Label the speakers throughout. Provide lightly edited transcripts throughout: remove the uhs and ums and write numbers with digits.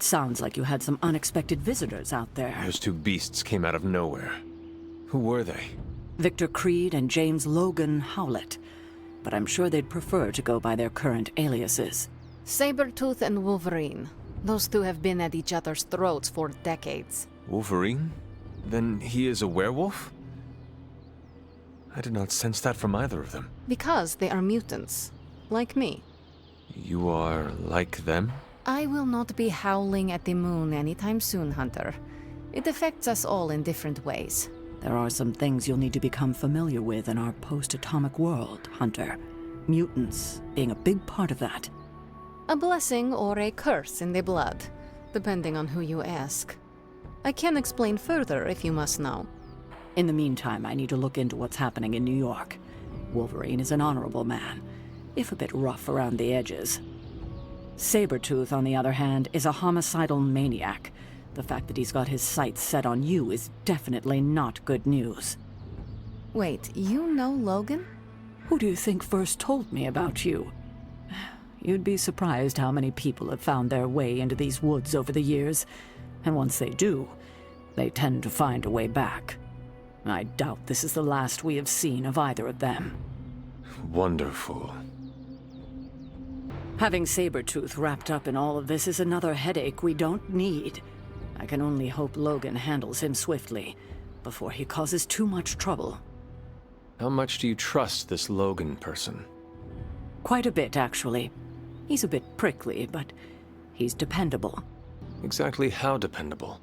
Speaker 1: It sounds like you had some unexpected visitors out there.
Speaker 2: Those two beasts came out of nowhere. Who were they?
Speaker 1: Victor Creed and James Logan Howlett. But I'm sure they'd prefer to go by their current aliases.
Speaker 3: Sabretooth and Wolverine. Those two have been at each other's throats for decades.
Speaker 2: Wolverine? Then he is a werewolf? I did not sense that from either of them.
Speaker 3: Because they are mutants. Like me.
Speaker 2: You are like them?
Speaker 3: I will not be howling at the moon anytime soon, Hunter. It affects us all in different ways.
Speaker 1: There are some things you'll need to become familiar with in our post-atomic world, Hunter. Mutants being a big part of that.
Speaker 3: A blessing or a curse in the blood, depending on who you ask. I can explain further if you must know.
Speaker 1: In the meantime, I need to look into what's happening in New York. Wolverine is an honorable man, if a bit rough around the edges. Sabretooth, on the other hand, is a homicidal maniac. The fact that he's got his sights set on you is definitely not good news.
Speaker 3: Wait, you know Logan?
Speaker 1: Who do you think first told me about you? You'd be surprised how many people have found their way into these woods over the years, and once they do, they tend to find a way back. I doubt this is the last we have seen of either of them.
Speaker 2: Wonderful.
Speaker 1: Having Sabretooth wrapped up in all of this is another headache we don't need. I can only hope Logan handles him swiftly, before he causes too much trouble.
Speaker 2: How much do you trust this Logan person?
Speaker 1: Quite a bit, actually. He's a bit prickly, but he's dependable.
Speaker 2: Exactly how dependable?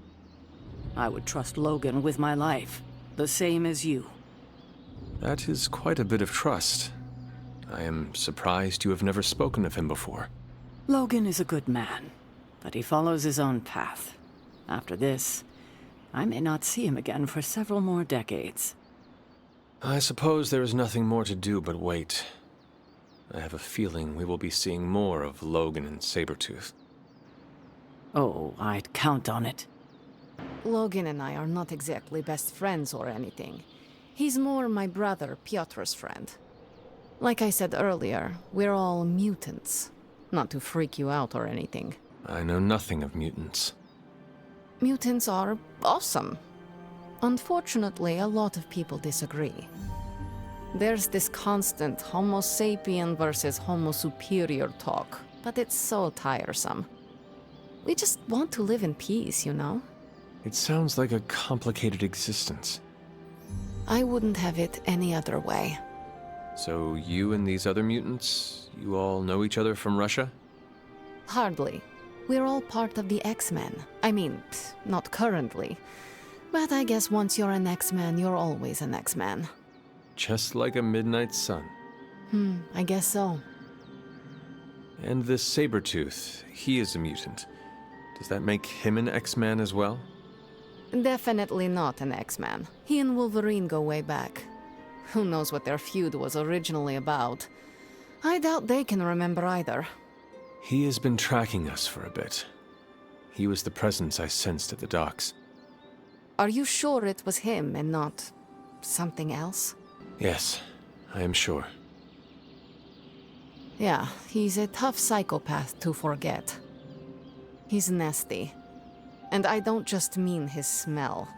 Speaker 1: I would trust Logan with my life, the same as you.
Speaker 2: That is quite a bit of trust. I am surprised you have never spoken of him before.
Speaker 1: Logan is a good man, but he follows his own path. After this, I may not see him again for several more decades.
Speaker 2: I suppose there is nothing more to do but wait. I have a feeling we will be seeing more of Logan and Sabretooth.
Speaker 1: Oh, I'd count on it.
Speaker 3: Logan and I are not exactly best friends or anything. He's more my brother Piotr's friend. Like I said earlier, we're all mutants. Not to freak you out or anything.
Speaker 2: I know nothing of mutants.
Speaker 3: Mutants are awesome. Unfortunately, a lot of people disagree. There's this constant Homo sapien versus Homo superior talk, but it's so tiresome. We just want to live in peace, you know?
Speaker 2: It sounds like a complicated existence.
Speaker 3: I wouldn't have it any other way.
Speaker 2: So you and these other mutants, you all know each other from Russia?
Speaker 3: Hardly. We're all part of the X-Men. I mean, not currently. But I guess once you're an X-Man, you're always an X-Man.
Speaker 2: Just like a midnight sun.
Speaker 3: I guess so.
Speaker 2: And this Sabretooth, he is a mutant. Does that make him an X-Man as well?
Speaker 3: Definitely not an X-Man. He and Wolverine go way back. Who knows what their feud was originally about? I doubt they can remember either.
Speaker 2: He has been tracking us for a bit. He was the presence I sensed at the docks.
Speaker 3: Are you sure it was him and not something else?
Speaker 2: Yes, I am sure.
Speaker 3: Yeah, he's a tough psychopath to forget. He's nasty. And I don't just mean his smell.